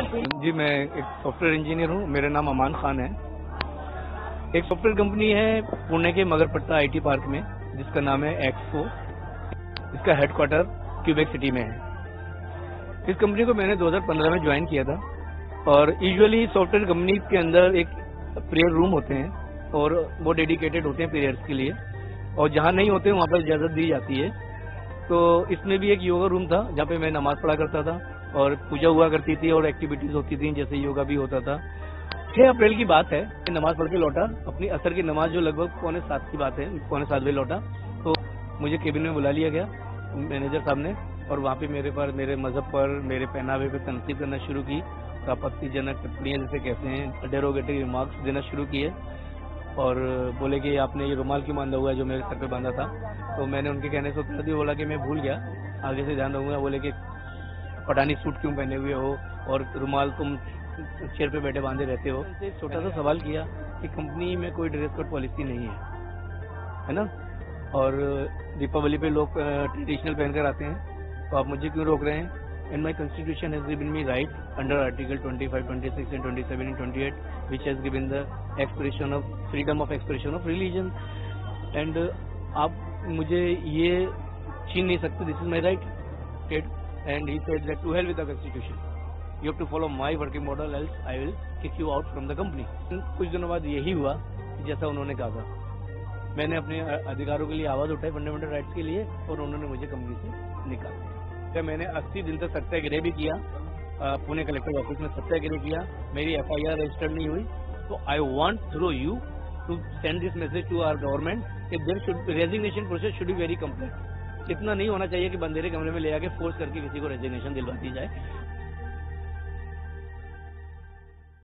जी, मैं एक software engineer हूँ। मेरा नाम अमान खान है। एक सॉफ्टवेयर कंपनी है पुणे के मगरपट्टा आईटी पार्क में, जिसका नाम है एक्सो। इसका हेडक्वार्टर क्यूबेक सिटी में है। इस कंपनी को मैंने 2015 में ज्वाइन किया था। और यूजुअली सॉफ्टवेयर कंपनी के अंदर एक प्रेयर रूम होते हैं और वो डेडिकेटेड होते हैं प्रेयर्स के लिए, और जहाँ नहीं होते वहाँ पर इजाज़त दी जाती है। तो इसमें भी एक योगा रूम था जहाँ पे मैं नमाज पढ़ा करता था और पूजा हुआ करती थी और एक्टिविटीज होती थी, जैसे योगा भी होता था। 6 अप्रैल की बात है, नमाज पढ़ के लौटा, अपनी असर की नमाज जो लगभग 6:45 की बात है, 6:45 बजे लौटा। तो मुझे केबिन में बुला लिया गया मैनेजर साहब ने, और वहाँ पे मेरे पर, मेरे मजहब पर, मेरे पहनावे पे तनकीद करना शुरू की। आपत्तिजनक टिप्पणियाँ जिसे कहते हैं, डेरोगेटरी रिमार्क्स देना शुरू किए, और बोले कि आपने ये रुमाल क्यों बांधा हुआ है जो मेरे सर पे बांधा था। तो मैंने उनके कहने से उत्तर दिया, बोला कि मैं भूल गया, आगे से ध्यान रखूंगा। बोले कि पठानी सूट क्यों पहने हुए हो और रुमाल तुम चेयर पे बैठे बांधे रहते हो। एक छोटा सा सवाल किया कि कंपनी में कोई ड्रेस कोड पॉलिसी नहीं है ना, और दीपावली पे लोग ट्रेडिशनल पहनकर आते हैं, तो आप मुझे क्यों रोक रहे हैं। And my constitution has given me right under article 25, 26 and 27 and 28 which has given the expression of freedom of expression of religion, and आप मुझे ये छीन नहीं सकते, this is my right. And he said that to hell with the constitution, you have to follow my working model else I will kick you out from the company. कुछ दिनों बाद यही हुआ जैसा उन्होंने कहा था। मैंने अपने अधिकारों के लिए आवाज उठाई, फंडामेंटल राइट्स के लिए, और उन्होंने मुझे कंपनी से निकाला। मैंने 80 दिन तक सत्याग्रह भी किया, पुणे कलेक्टर ऑफिस में सत्याग्रह किया, मेरी FIR रजिस्टर्ड नहीं हुई। तो I want through you to send this message to our government कि there should resignation process should be very complete. इतना नहीं होना चाहिए कि बंदेरे कमरे में ले आके फोर्स करके किसी को रेजिग्नेशन दिलवा दी जाए।